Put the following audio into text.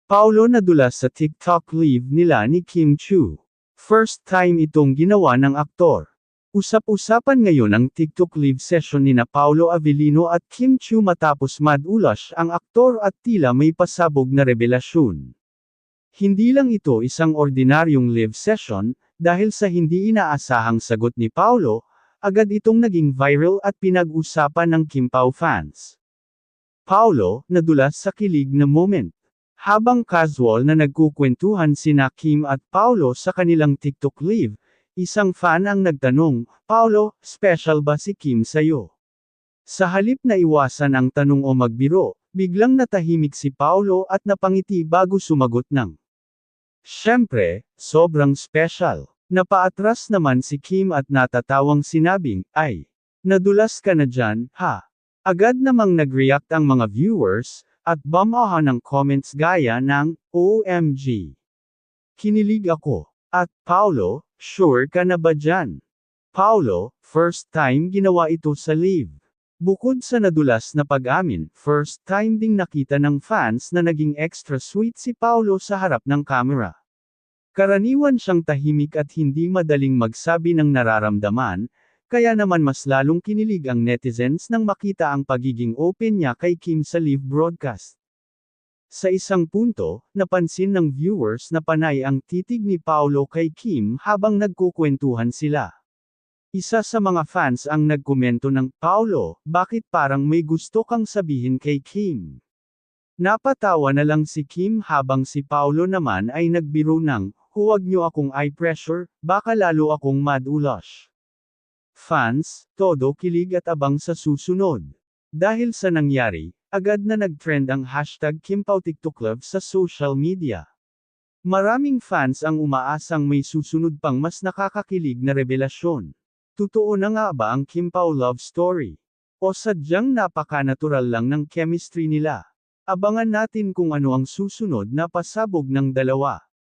Paolo nadulas sa TikTok live nila ni Kim Chiu. First time itong ginawa ng aktor. Usap-usapan ngayon ang TikTok live session nina Paolo Avellino at Kim Chiu matapos madulas ang aktor at tila may pasabog na revelasyon. Hindi lang ito isang ordinaryong live session, dahil sa hindi inaasahang sagot ni Paolo, agad itong naging viral at pinag-usapan ng Kim Pao fans. Paolo, nadulas sa kilig na moment. Habang casual na nagkukwentuhan sina Kim at Paolo sa kanilang TikTok live, isang fan ang nagtanong, "Paolo, special ba si Kim sa'yo?" Sa halip na iwasan ang tanong o magbiro, biglang natahimik si Paolo at napangiti bago sumagot ng, "Siyempre, sobrang special." Napaatras naman si Kim at natatawang sinabing, "Ay, nadulas ka na dyan, ha?" Agad namang nag-react ang mga viewers, at bamahan ng comments gaya ng, "OMG! Kinilig ako." At, "Paolo, sure ka na ba dyan?" Paolo, first time ginawa ito sa live. Bukod sa nadulas na pag-amin, first time ding nakita ng fans na naging extra sweet si Paolo sa harap ng camera. Karaniwan siyang tahimik at hindi madaling magsabi ng nararamdaman, kaya naman mas lalong kinilig ang netizens nang makita ang pagiging open niya kay Kim sa live broadcast. Sa isang punto, napansin ng viewers na panay ang titig ni Paolo kay Kim habang nagkukwentuhan sila. Isa sa mga fans ang nagkomento ng, "Paolo, bakit parang may gusto kang sabihin kay Kim?" Napatawa na lang si Kim habang si Paolo naman ay nagbiro ng, "Huwag niyo akong i-pressure, baka lalo akong madulas." Fans, todo kilig at abang sa susunod. Dahil sa nangyari, agad na nag-trend ang hashtag KimPaoTikTokLove sa social media. Maraming fans ang umaasang may susunod pang mas nakakakilig na revelasyon. Totoo na nga ba ang Kim Pao love story? O sadyang napaka-natural lang ng chemistry nila? Abangan natin kung ano ang susunod na pasabog ng dalawa.